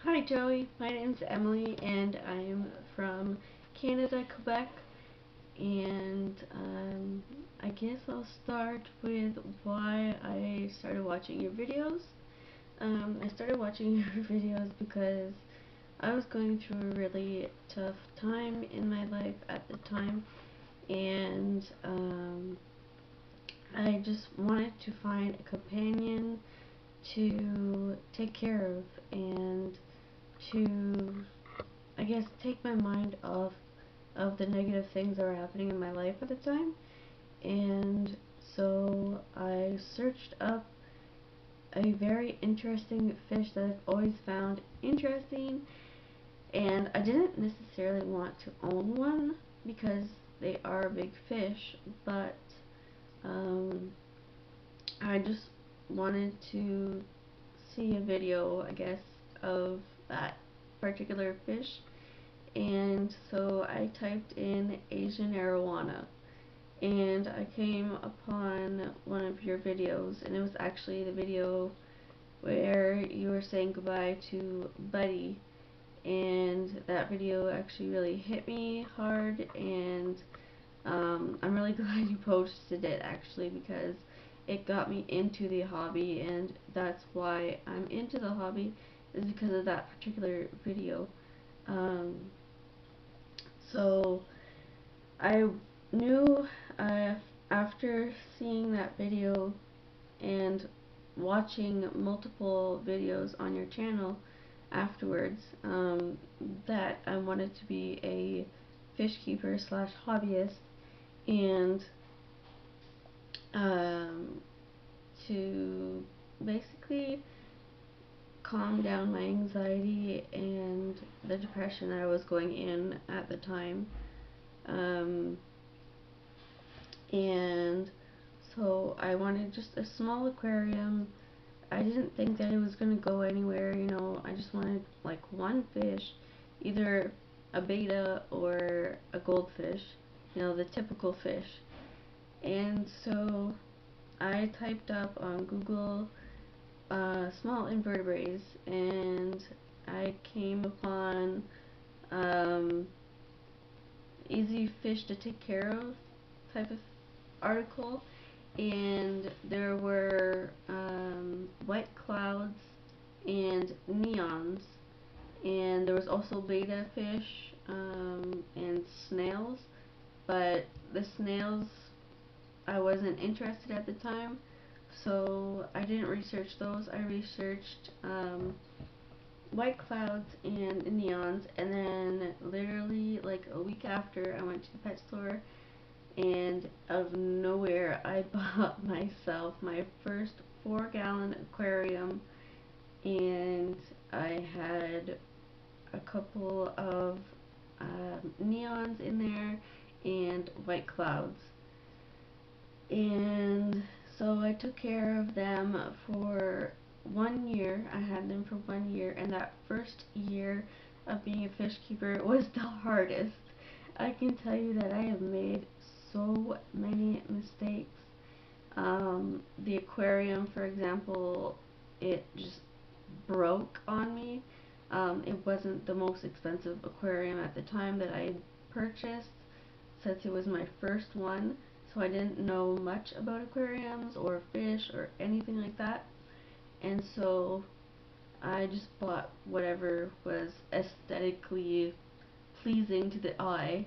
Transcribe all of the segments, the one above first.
Hi Joey, my name's Emily and I'm from Canada, Quebec, and I guess I'll start with why I started watching your videos. I started watching your videos because I was going through a really tough time in my life at the time, and I just wanted to find a companion to take care of and to, I guess, take my mind off of the negative things that were happening in my life at the time. And so I searched up a very interesting fish that I've always found interesting, and I didn't necessarily want to own one because they are big fish, but um, I just wanted to see a video, I guess, of that particular fish, and so I typed in Asian arowana, and I came upon one of your videos, and it was actually the video where you were saying goodbye to Buddy, and that video actually really hit me hard, and I'm really glad you posted it actually, because it got me into the hobby, and that's why I'm into the hobby, is because of that particular video. Um, so I knew, uh, after seeing that video and watching multiple videos on your channel afterwards, that I wanted to be a fish keeper slash hobbyist, and to basically calm down my anxiety and the depression I was going in at the time. Um, and so I wanted just a small aquarium. I didn't think that it was going to go anywhere, I just wanted like one fish, either a betta or a goldfish, the typical fish. And so I typed up on Google small invertebrates, and I came upon easy fish to take care of type of article, and there were white clouds and neons, and there was also betta fish and snails, but the snails I wasn't interested at the time, so I didn't research those. I researched white clouds and neons, and then literally like a week after, I went to the pet store, and out of nowhere I bought myself my first 4-gallon aquarium, and I had a couple of neons in there and white clouds. And so I took care of them for 1 year. I had them for 1 year, and that first year of being a fish keeper was the hardest. I can tell you that I have made so many mistakes. The aquarium, for example, it just broke on me. It wasn't the most expensive aquarium at the time that I purchased, since it was my first one, so I didn't know much about aquariums or fish or anything like that, and so I just bought whatever was aesthetically pleasing to the eye.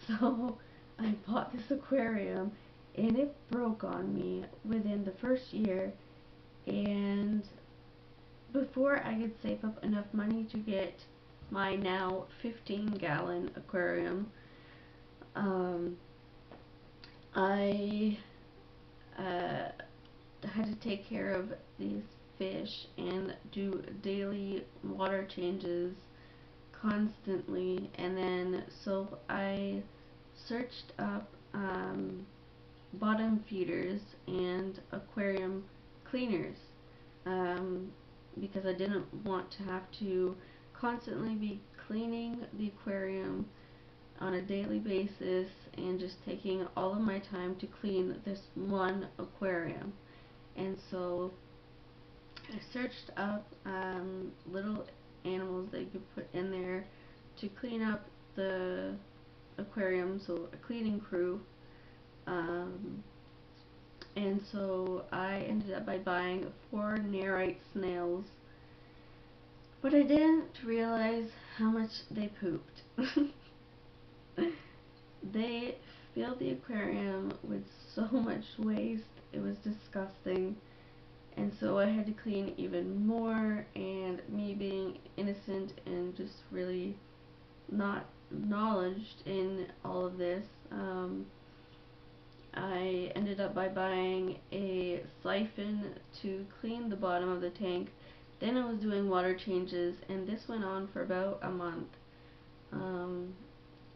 So I bought this aquarium, and it broke on me within the first year, and before I could save up enough money to get my now 15-gallon aquarium, um, I had to take care of these fish and do daily water changes constantly, and then so I searched up bottom feeders and aquarium cleaners, um, because I didn't want to have to constantly be cleaning the aquarium on a daily basis and just taking all of my time to clean this one aquarium. And so I searched up little animals that you could put in there to clean up the aquarium, so a cleaning crew. And so I ended up by buying 4 Nerite snails, but I didn't realize how much they pooped. They filled the aquarium with so much waste, it was disgusting. And so I had to clean even more, and me being innocent and just really not knowledged in all of this, I ended up by buying a siphon to clean the bottom of the tank. Then I was doing water changes, and this went on for about a month,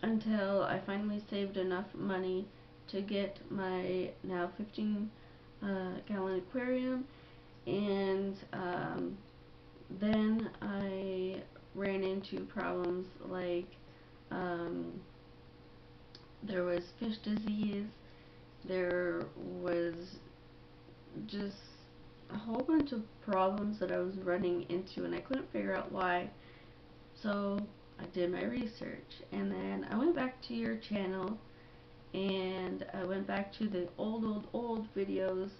until I finally saved enough money to get my now 15 gallon aquarium. And then I ran into problems like there was fish disease, there was just a whole bunch of problems that I was running into, and I couldn't figure out why. So I did my research, and then I went back to your channel, and I went back to the old videos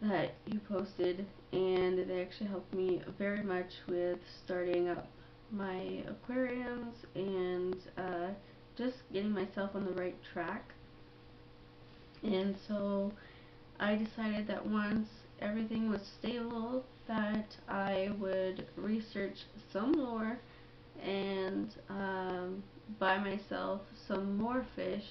that you posted, and they actually helped me very much with starting up my aquariums and just getting myself on the right track. And so I decided that once everything was stable, that I would research some more and buy myself some more fish,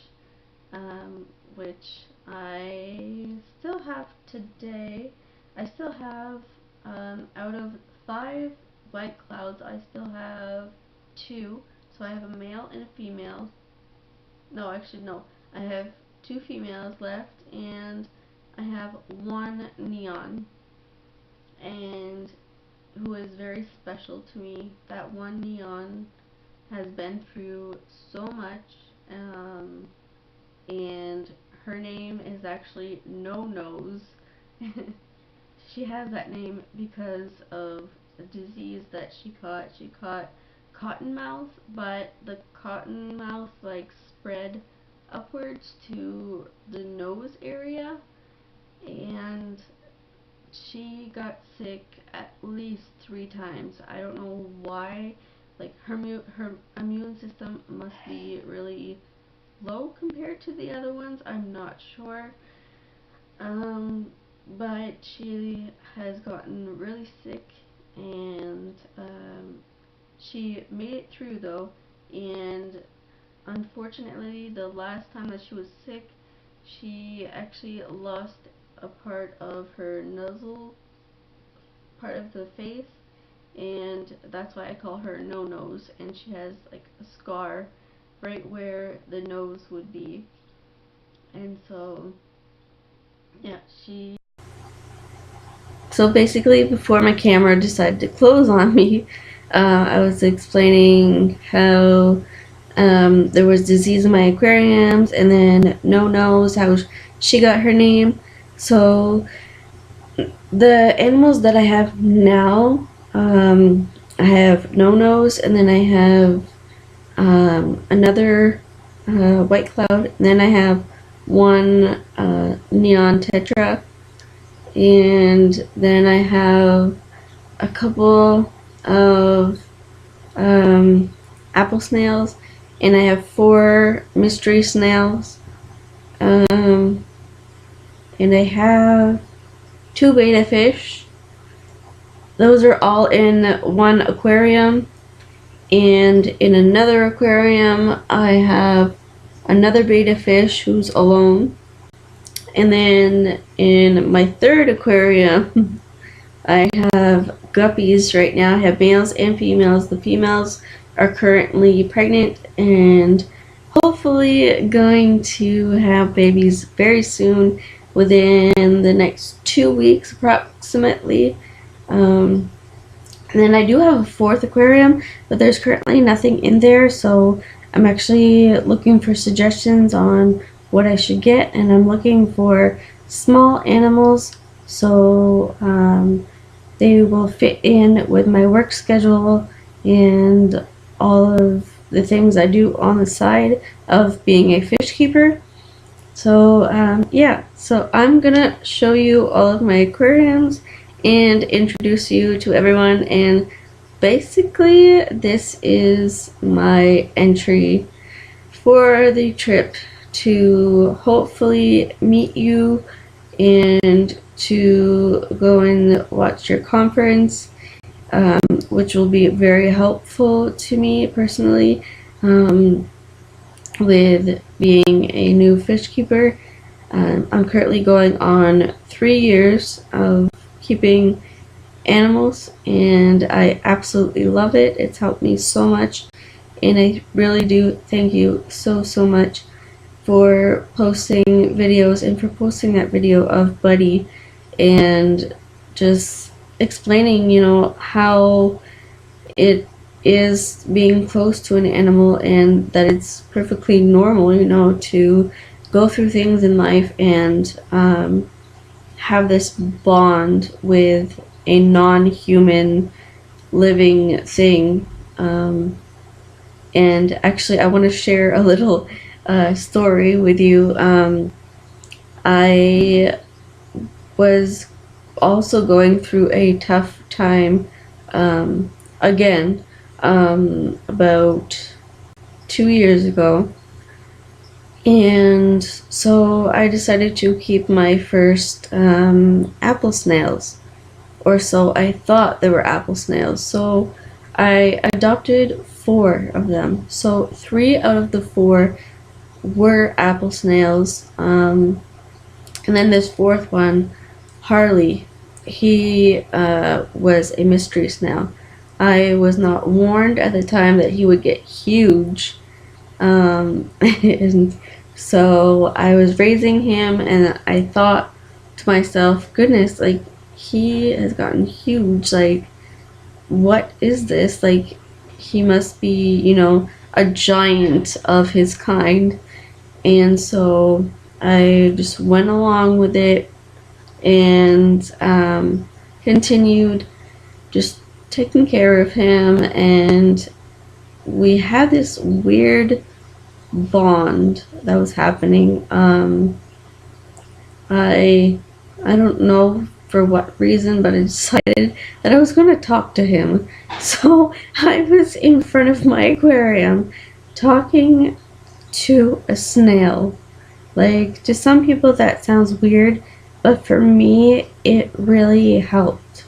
which I still have today. I still have, out of 5 white clouds, I still have 2. So I have a male and a female. No, actually no. I have 2 females left, and I have 1 neon, and who is very special to me. That 1 neon has been through so much, and her name is actually No Nose. She has that name because of a disease that she caught. She caught cottonmouth, but the cottonmouth like spread upwards to the nose area, and she got sick at least 3 times. I don't know why. Like her immune system must be really low compared to the other ones. I'm not sure. But she has gotten really sick, and she made it through though. And unfortunately, the last time that she was sick, she actually lost a part of her nozzle, part of the face, and that's why I call her No Nose. And she has like a scar right where the nose would be. And so yeah, so basically, before my camera decided to close on me, I was explaining how there was disease in my aquariums, and then No Nose, how she got her name. So the animals that I have now, I have No Nose, and then I have another white cloud, and then I have 1 neon tetra, and then I have a couple of apple snails, and I have 4 mystery snails, and I have 2 betta fish. Those are all in 1 aquarium, and in another aquarium I have another betta fish who's alone. And then in my 3rd aquarium, I have guppies right now. I have males and females. The females are currently pregnant and hopefully going to have babies very soon, within the next 2 weeks approximately. And then I do have a 4th aquarium, but there's currently nothing in there, so I'm actually looking for suggestions on what I should get, and I'm looking for small animals, so they will fit in with my work schedule and all of the things I do on the side of being a fish keeper. So yeah, so I'm gonna show you all of my aquariums and introduce you to everyone, and basically this is my entry for the trip to hopefully meet you and to go and watch your conference, which will be very helpful to me personally, with being a new fish keeper. I'm currently going on 3 years of keeping animals, and I absolutely love it. It's helped me so much, and I really do thank you so much for posting videos and for posting that video of Buddy and just explaining, you know, how it is being close to an animal and that it's perfectly normal, you know, to go through things in life and have this bond with a non-human living thing. And actually I want to share a little story with you. I was also going through a tough time again about 2 years ago, and so I decided to keep my first apple snails, or so I thought they were apple snails. So I adopted 4 of them. So 3 out of the 4 were apple snails, and then this 4th one, Harley, he was a mystery snail. I was not warned at the time that he would get huge, and so I was raising him, and I thought to myself, goodness, like, he has gotten huge, like, what is this? Like, he must be, you know, a giant of his kind. And so I just went along with it and continued just taking care of him, and we had this weird bond that was happening. I don't know for what reason, but I decided that I was going to talk to him. So I was in front of my aquarium talking to a snail. Like, to some people that sounds weird, but for me it really helped.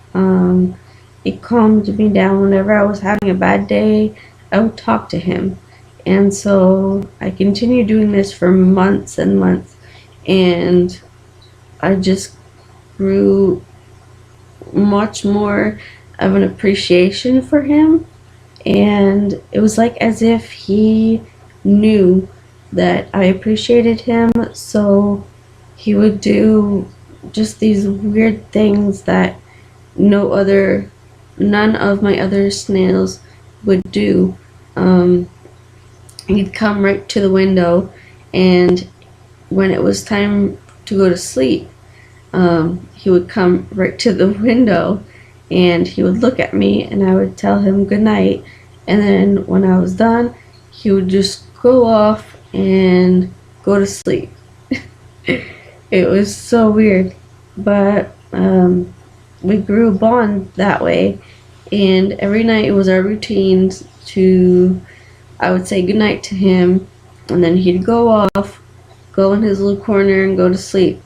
It calmed me down. Whenever I was having a bad day, I would talk to him. And so I continued doing this for months and months, and I just grew much more of an appreciation for him, and it was like as if he knew that I appreciated him, so he would do just these weird things that none of my other snails would do. He'd come right to the window, and when it was time to go to sleep, he would come right to the window, and he would look at me, and I would tell him good night, and then when I was done, he would just go off and go to sleep. It was so weird, but we grew a bond that way, and every night it was our routine to, I would say goodnight to him, and then he'd go off, go in his little corner and go to sleep.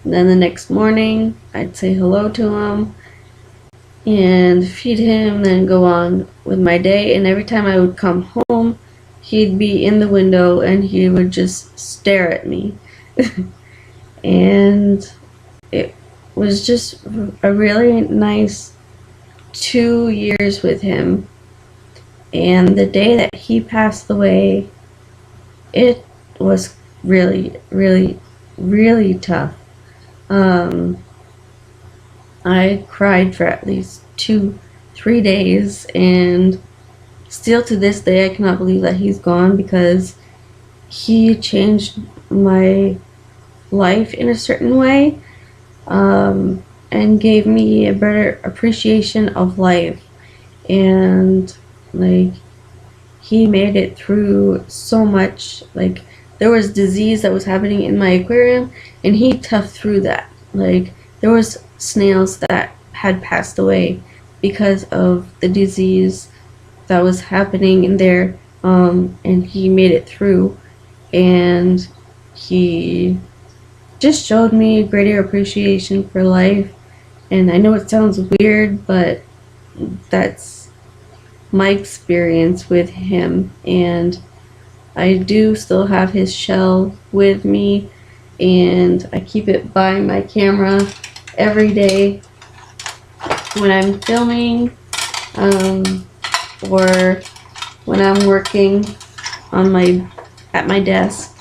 And then the next morning I'd say hello to him and feed him, then go on with my day. And every time I would come home, he'd be in the window and he would just stare at me. And it was just a really nice 2 years with him. And the day that he passed away, it was really, really, really tough. I cried for at least 2-3 days, and still to this day I cannot believe that he's gone, because he changed my life in a certain way, and gave me a better appreciation of life. And Like, he made it through so much. Like, there was disease that was happening in my aquarium, and he toughed through that. Like, there was snails that had passed away because of the disease that was happening in there, and he made it through, and he just showed me a greater appreciation for life. And I know it sounds weird, but that's my experience with him. And I do still have his shell with me, and I keep it by my camera every day when I'm filming, or when I'm working on at my desk.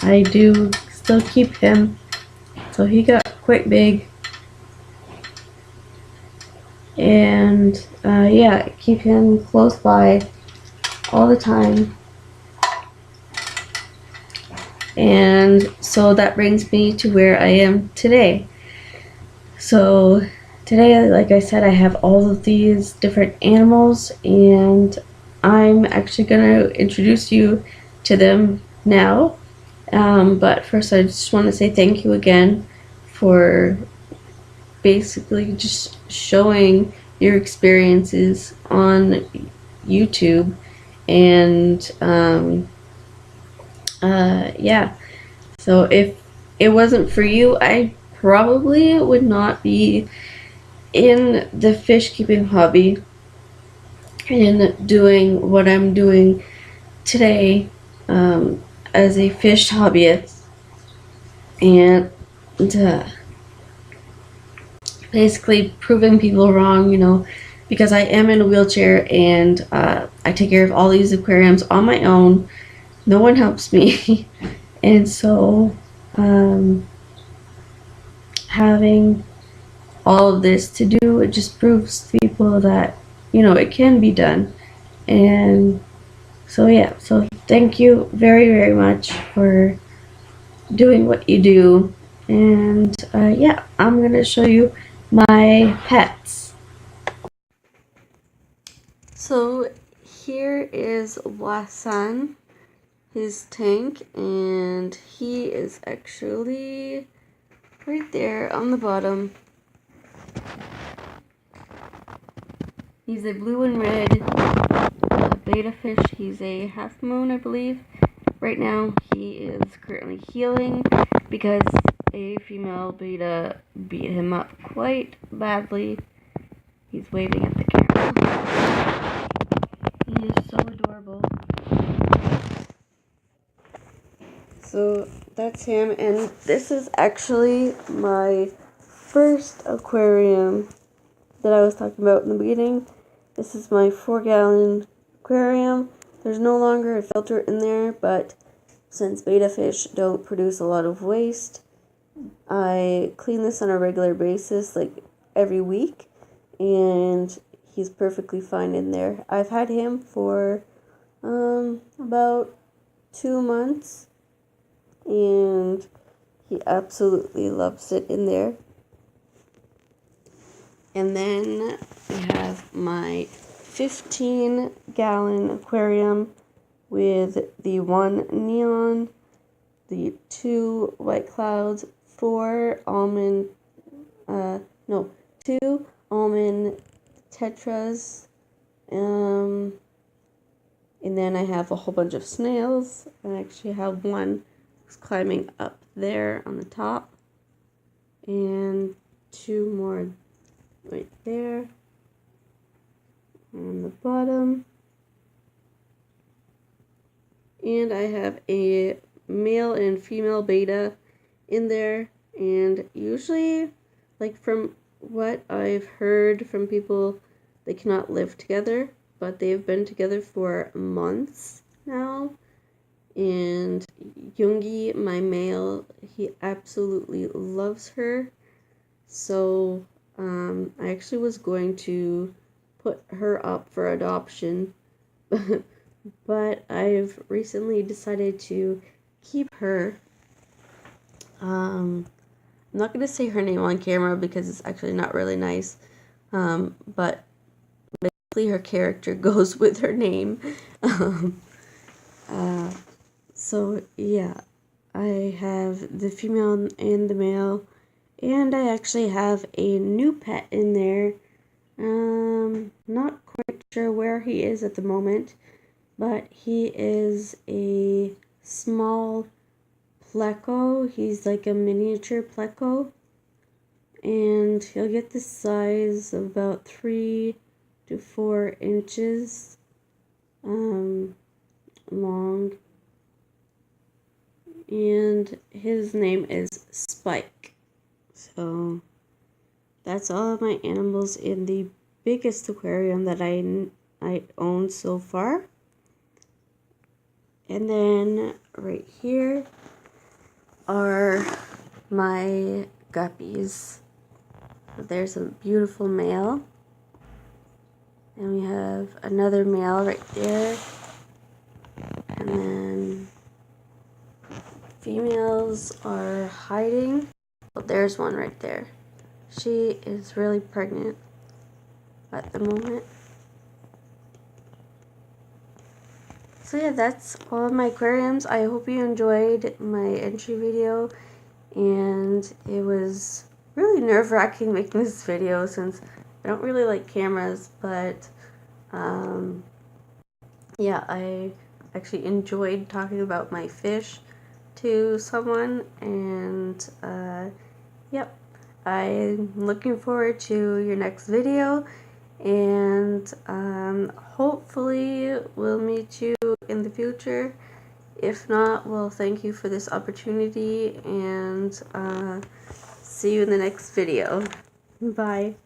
I do still keep him. So he got quite big, and yeah, keep him close by all the time. And so that brings me to where I am today. So today, like I said, I have all of these different animals, and I'm actually going to introduce you to them now. But first, I just want to say thank you again for basically just showing your experiences on YouTube. And yeah, so if it wasn't for you, I probably would not be in the fish keeping hobby and doing what I'm doing today, as a fish hobbyist, and basically proving people wrong, because I am in a wheelchair, and I take care of all these aquariums on my own. No one helps me. And so having all of this to do, it just proves to people that, it can be done. And so, yeah, so thank you very, very much for doing what you do. And yeah, I'm going to show you my pets. So here is Wasan, his tank, and he is actually right there on the bottom. He's a blue and red betta fish. He's a half moon, I believe. Right now he is currently healing because a female betta beat him up quite badly. He's waving at the camera. He is so adorable. So that's him, and this is actually my first aquarium that I was talking about in the beginning. This is my 4-gallon aquarium. There's no longer a filter in there, but since betta fish don't produce a lot of waste, I clean this on a regular basis, like every week, and he's perfectly fine in there. I've had him for about 2 months, and he absolutely loves it in there. And then we have my 15-gallon aquarium with the 1 neon, the 2 white clouds, 2 almond tetras, and then I have a whole bunch of snails. I actually have one that's climbing up there on the top, and 2 more right there on the bottom. And I have a male and female betta in there, and usually, like from what I've heard from people, they cannot live together, but they've been together for months now. And Yoongi, my male, he absolutely loves her. So I actually was going to put her up for adoption, but I've recently decided to keep her. I'm not going to say her name on camera because it's actually not really nice, but hopefully her character goes with her name. So yeah, I have the female and the male, and I actually have a new pet in there. Not quite sure where he is at the moment, but he is a small pleco. He's like a miniature pleco, and he'll get the size of about 3 to 4 inches long, and his name is Spike. So that's all of my animals in the biggest aquarium that I own so far. And then right here are my guppies. There's a beautiful male, and we have another male right there, and then females are hiding. Oh, there's one right there. She is really pregnant at the moment. So yeah, that's all of my aquariums. I hope you enjoyed my entry video, and it was really nerve-wracking making this video since I don't really like cameras, but yeah, I actually enjoyed talking about my fish to someone, and yep, I'm looking forward to your next video, and hopefully we'll meet you in the future. If not, well, thank you for this opportunity, and see you in the next video. Bye.